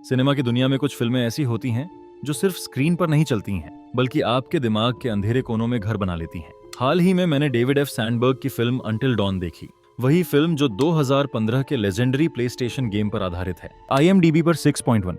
Cinema की दुनिया में कुछ फिल्में ऐसी होती हैं जो सिर्फ स्क्रीन पर नहीं चलती हैं, बल्कि आपके दिमाग के अंधेरे कोनों में घर बना लेती हैं। हाल ही में मैंने डेविड एफ सैंडबर्ग की फिल्म अंटिल डॉन देखी। वही फिल्म जो 2015 के लेजेंडरी प्लेस्टेशन गेम पर आधारित है। IMDb पर 6.1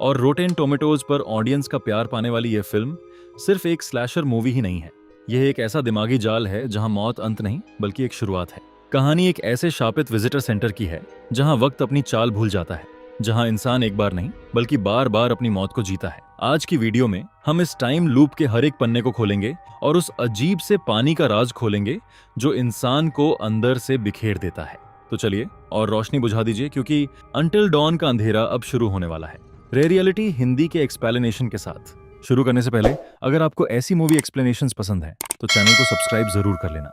और रोटेन टोमेटोज पर ऑडियंस का प्यार पाने वाली यह फिल्म सिर्फ एक स्लैशर मूवी ही नहीं है। यह एक ऐसा दिमागी जाल है जहां मौत अंत नहीं बल्कि एक शुरुआत है। कहानी एक ऐसे शापित विजिटर सेंटर की है जहां वक्त अपनी चाल भूल जाता है, जहां इंसान एक बार नहीं बल्कि बार बार अपनी मौत को जीता है। आज की वीडियो में हम इस टाइम लूप के हर एक पन्ने को खोलेंगे और उस अजीब से पानी का राज खोलेंगे जो इंसान को अंदर से बिखेर देता है। तो चलिए और रोशनी बुझा दीजिए, क्योंकि अंटिल डॉन का अंधेरा अब शुरू होने वाला है। रे रियलिटी हिंदी के एक्सप्लेनेशन के साथ। शुरू करने से पहले अगर आपको ऐसी मूवी एक्सप्लेनेशंस पसंद है तो चैनल को सब्सक्राइब जरूर कर लेना।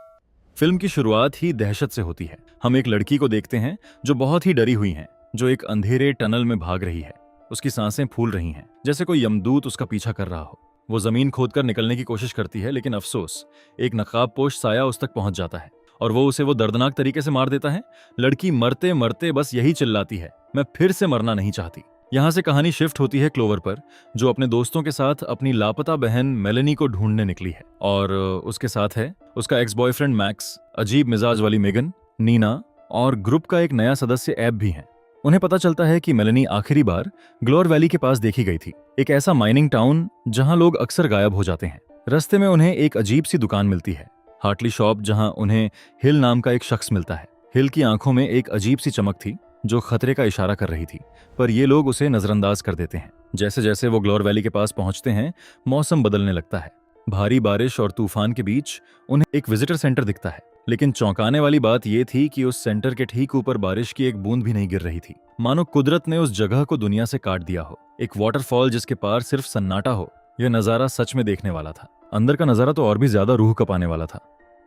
फिल्म की शुरुआत ही दहशत से होती है। हम एक लड़की को देखते हैं जो बहुत ही डरी हुई है, जो एक अंधेरे टनल में भाग रही है। उसकी सांसें फूल रही हैं, जैसे कोई यमदूत उसका पीछा कर रहा हो। वो जमीन खोदकर निकलने की कोशिश करती है, लेकिन अफसोस एक नकाबपोश साया उस तक पहुंच जाता है और वो दर्दनाक तरीके से मार देता है। लड़की मरते मरते बस यही चिल्लाती है, मैं फिर से मरना नहीं चाहती। यहाँ से कहानी शिफ्ट होती है क्लोवर पर, जो अपने दोस्तों के साथ अपनी लापता बहन मेलेनी को ढूंढने निकली है। और उसके साथ है उसका एक्स बॉयफ्रेंड मैक्स, अजीब मिजाज वाली मेगन, नीना और ग्रुप का एक नया सदस्य एब भी है। उन्हें पता चलता है कि मेलेनी आखिरी बार ग्लोर वैली के पास देखी गई थी, एक ऐसा माइनिंग टाउन जहां लोग अक्सर गायब हो जाते हैं। रास्ते में उन्हें एक अजीब सी दुकान मिलती है, हार्टली शॉप, जहां उन्हें हिल नाम का एक शख्स मिलता है। हिल की आंखों में एक अजीब सी चमक थी जो खतरे का इशारा कर रही थी, पर ये लोग उसे नजरअंदाज कर देते हैं। जैसे जैसे वो ग्लोर वैली के पास पहुंचते हैं, मौसम बदलने लगता है। भारी बारिश और तूफान के बीच उन्हें एक विजिटर सेंटर दिखता है, लेकिन चौंकाने वाली बात यह थी कि उस सेंटर के ठीक ऊपर बारिश की एक बूंद भी नहीं गिर रही थी, मानो कुदरत ने उस जगह को दुनिया से काट दिया हो। एक वाटरफॉल जिसके पार सिर्फ सन्नाटा हो। यह नजारा सच में देखने वाला था। अंदर का नजारा तो और भी ज्यादा रूह कपाने वाला था।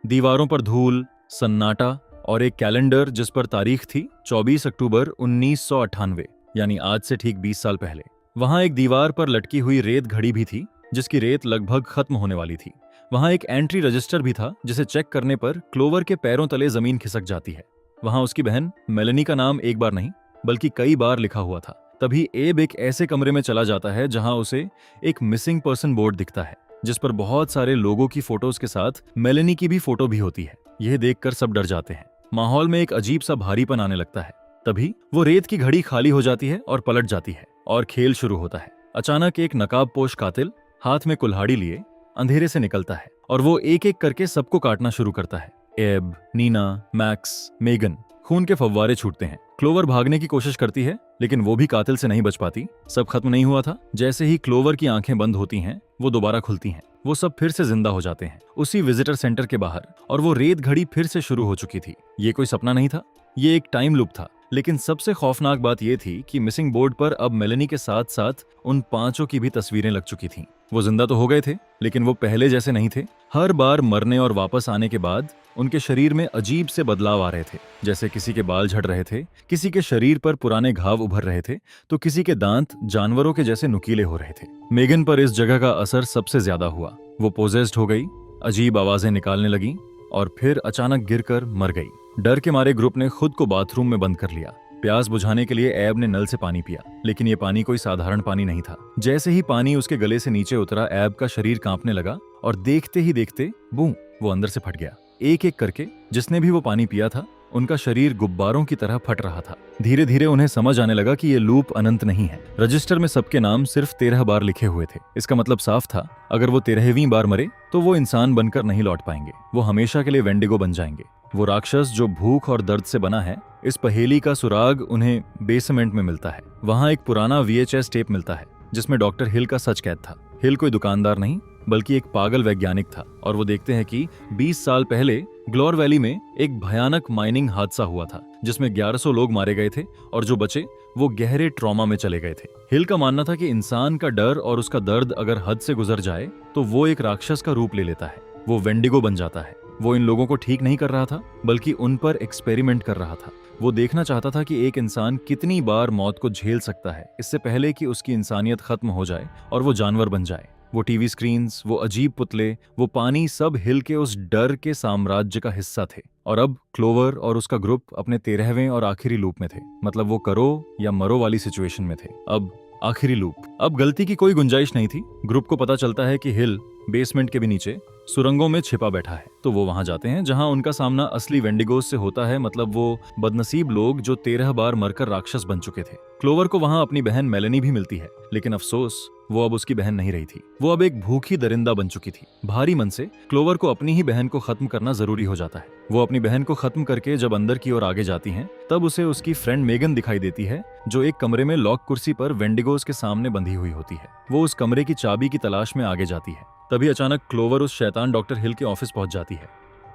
दीवारों पर धूल, सन्नाटा और एक कैलेंडर जिस पर तारीख थी 24 अक्टूबर 1998, यानी आज से ठीक 20 साल पहले। वहां एक दीवार पर लटकी हुई रेत घड़ी भी थी जिसकी रेत लगभग खत्म होने वाली थी। वहां एक एंट्री रजिस्टर भी था जिसे चेक करने पर क्लोवर के पैरों तले जमीन खिसक जाती है। वहां उसकी बहन मेलेनी का नाम एक बार नहीं बल्कि कई बार लिखा हुआ था। तभी एब एक ऐसे कमरे में चला जाता है जहां उसे एक मिसिंग पर्सन बोर्ड दिखता है, जिस पर बहुत सारे लोगों की फोटोज के साथ मेलेनी की भी फोटो भी होती है। यह देखकर सब डर जाते हैं। माहौल में एक अजीब सा भारीपन आने लगता है। तभी वो रेत की घड़ी खाली हो जाती है और पलट जाती है और खेल शुरू होता है। अचानक एक नकाबपोश कातिल हाथ में कुल्हाड़ी लिए अंधेरे से निकलता है और वो एक एक करके सबको काटना शुरू करता है। एब, नीना, मैक्स, मेगन। खून के फव्वारे छूटते हैं। क्लोवर भागने की कोशिश करती है, लेकिन वो भी कातिल से नहीं बच पाती। सब खत्म नहीं हुआ था। जैसे ही क्लोवर की आंखें बंद होती हैं, वो दोबारा खुलती हैं। वो सब फिर से जिंदा हो जाते हैं उसी विजिटर सेंटर के बाहर, और वो रेत घड़ी फिर से शुरू हो चुकी थी। ये कोई सपना नहीं था, ये एक टाइम लूप था। लेकिन सबसे खौफनाक बात यह थी कि मिसिंग बोर्ड पर अब मेलेनी के साथ साथ उन पांचों की भी तस्वीरें लग चुकी थीं। वो जिंदा तो हो गए थे, लेकिन वो पहले जैसे नहीं थे। हर बार मरने और वापस आने के बाद उनके शरीर में अजीब से बदलाव आ रहे थे, जैसे किसी के बाल झड़ रहे थे, किसी के शरीर पर पुराने घाव उभर रहे थे, तो किसी के दांत जानवरों के जैसे नुकीले हो रहे थे। मेगन पर इस जगह का असर सबसे ज्यादा हुआ। वो पोजेस्ड हो गई, अजीब आवाजें निकालने लगी और फिर अचानक गिरकर मर गई। डर के मारे ग्रुप ने खुद को बाथरूम में बंद कर लिया। प्यास बुझाने के लिए एब ने नल से पानी पिया, लेकिन ये पानी कोई साधारण पानी नहीं था। जैसे ही पानी उसके गले से नीचे उतरा, एब का शरीर कांपने लगा और देखते ही देखते बूं, वो अंदर से फट गया। एक एक करके जिसने भी वो पानी पिया था, उनका शरीर गुब्बारों की तरह फट रहा था। धीरे धीरे उन्हें समझ आने लगा कि ये लूप अनंत नहीं है। रजिस्टर में सबके नाम सिर्फ 13 बार लिखे हुए थे। इसका मतलब साफ था, अगर वो 13वीं बार मरे तो वो इंसान बनकर नहीं लौट पाएंगे। वो हमेशा के लिए वेंडिगो बन जाएंगे। वो राक्षस जो भूख और दर्द से बना है। इस पहेली का सुराग उन्हें बेसमेंट में मिलता है। वहां एक पुराना VHS टेप मिलता है जिसमें डॉक्टर हिल का सच कैद था। हिल कोई दुकानदार नहीं बल्कि एक पागल वैज्ञानिक था, और वो देखते हैं कि 20 साल पहले ग्लोर वैली में एक भयानक माइनिंग हादसा हुआ था जिसमें 1100 लोग मारे गए थे, और जो बचे वो गहरे ट्रॉमा में चले गए थे। हिल का मानना था कि इंसान का डर और उसका दर्द अगर हद से गुजर जाए तो वो एक राक्षस का रूप ले लेता है। वो वेंडिगो बन जाता है। वो इन लोगों को ठीक नहीं कर रहा था बल्कि उन पर एक्सपेरिमेंट कर रहा था। वो देखना चाहता था कि एक इंसान कितनी बार मौत को झेल सकता है इससे पहले कि उसकी इंसानियत खत्म हो जाए और वो जानवर बन जाए। वो टीवी स्क्रीन्स, वो अजीब पुतले, वो पानी, सब हिल के उस डर के साम्राज्य का हिस्सा थे। और अब क्लोवर और उसका ग्रुप अपने 13वें और आखिरी लूप में थे। मतलब वो करो या मरो वाली सिचुएशन में थे। अब आखिरी लूप, अब गलती की कोई गुंजाइश नहीं थी। ग्रुप को पता चलता है कि हिल बेसमेंट के भी नीचे सुरंगों में छिपा बैठा है, तो वो वहां जाते हैं जहां उनका सामना असली वेंडिगोस से होता है। मतलब वो बदनसीब लोग जो 13 बार मरकर राक्षस बन चुके थे। क्लोवर को वहां अपनी बहन मेलेनी भी मिलती है, लेकिन अफसोस वो अब उसकी बहन नहीं रही थी। वो अब एक भूखी दरिंदा बन चुकी थी। भारी मन से क्लोवर को अपनी ही बहन को खत्म करना जरूरी हो जाता है। वो अपनी बहन को खत्म करके जब अंदर की ओर आगे जाती हैं, तब उसे उसकी फ्रेंड मेगन दिखाई देती है, जो एक कमरे में लॉक कुर्सी पर वेंडिगोस के सामने बंधी हुई होती है। वो उस कमरे की चाबी की तलाश में आगे जाती है। तभी अचानक क्लोवर उस शैतान डॉक्टर हिल के ऑफिस पहुंच जाती है।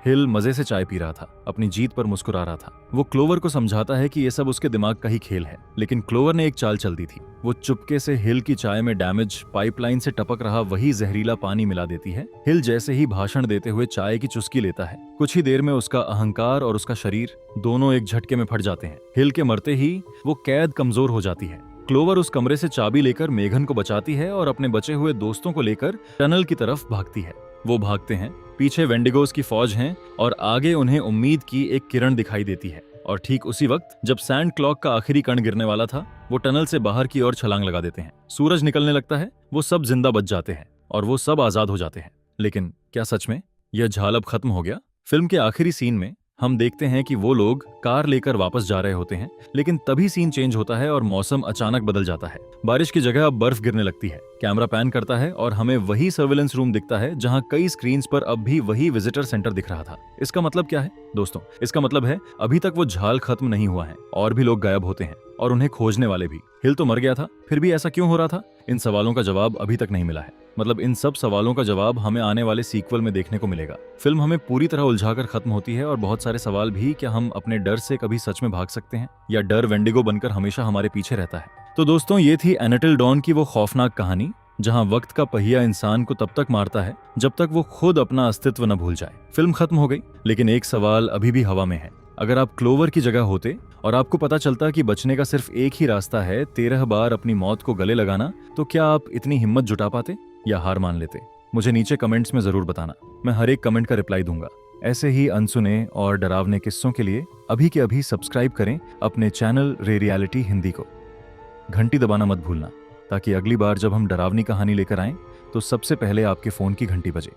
हिल मजे से चाय पी रहा था, अपनी जीत पर मुस्कुरा रहा था। वो क्लोवर को समझाता है कि ये सब उसके दिमाग का ही खेल है, लेकिन क्लोवर ने एक चाल चल दी थी। वो चुपके से हिल की चाय में डैमेज पाइपलाइन से टपक रहा वही जहरीला पानी मिला देती है। हिल जैसे ही भाषण देते हुए चाय की चुस्की लेता है, कुछ ही देर में उसका अहंकार और उसका शरीर दोनों एक झटके में फट जाते हैं। हिल के मरते ही वो कैद कमजोर हो जाती है। क्लोवर उस कमरे से चाबी लेकर मेघन को बचाती है और अपने बचे हुए दोस्तों को लेकर टनल की तरफ भागती है। वो भागते हैं, पीछे वेंडिगोस की फौज हैं और आगे उन्हें उम्मीद की एक किरण दिखाई देती है। और ठीक उसी वक्त जब सैंड क्लॉक का आखिरी कण गिरने वाला था, वो टनल से बाहर की ओर छलांग लगा देते हैं। सूरज निकलने लगता है, वो सब जिंदा बच जाते हैं और वो सब आजाद हो जाते हैं। लेकिन क्या सच में यह झाल अब खत्म हो गया? फिल्म के आखिरी सीन में हम देखते हैं कि वो लोग कार लेकर वापस जा रहे होते हैं, लेकिन तभी सीन चेंज होता है और मौसम अचानक बदल जाता है। बारिश की जगह अब बर्फ गिरने लगती है। कैमरा पैन करता है और हमें वही सर्विलेंस रूम दिखता है जहां कई स्क्रीन्स पर अब भी वही विजिटर सेंटर दिख रहा था। इसका मतलब क्या है दोस्तों? इसका मतलब है अभी तक वो झाल खत्म नहीं हुआ है और भी लोग गायब होते हैं और उन्हें खोजने वाले भी। हिल तो मर गया था, फिर भी ऐसा क्यों हो रहा था? इन सवालों का जवाब अभी तक नहीं मिला है। मतलब इन सब सवालों का जवाब हमें आने वाले सीक्वल में देखने को मिलेगा। फिल्म हमें पूरी तरह उलझाकर खत्म होती है और बहुत सारे सवाल भी, क्या हम अपने डर से कभी सच में भाग सकते हैं या डर वेंडिगो बनकर हमेशा हमारे पीछे रहता है? तो दोस्तों, ये थी अनटिल डॉन की वो खौफनाक कहानी जहां वक्त का पहिया इंसान को तब तक मारता है जब तक वो खुद अपना अस्तित्व न भूल जाए। फिल्म खत्म हो गई, लेकिन एक सवाल अभी भी हवा में है। अगर आप क्लोवर की जगह होते और आपको पता चलता कि बचने का सिर्फ एक ही रास्ता है, 13 बार अपनी मौत को गले लगाना, तो क्या आप इतनी हिम्मत जुटा पाते या हार मान लेते? मुझे नीचे कमेंट्स में जरूर बताना। मैं हर एक कमेंट का रिप्लाई दूंगा। ऐसे ही अनसुने और डरावने किस्सों के लिए अभी के अभी सब्सक्राइब करें अपने चैनल रे रियलिटी हिंदी को। घंटी दबाना मत भूलना, ताकि अगली बार जब हम डरावनी कहानी लेकर आएं तो सबसे पहले आपके फोन की घंटी बजे।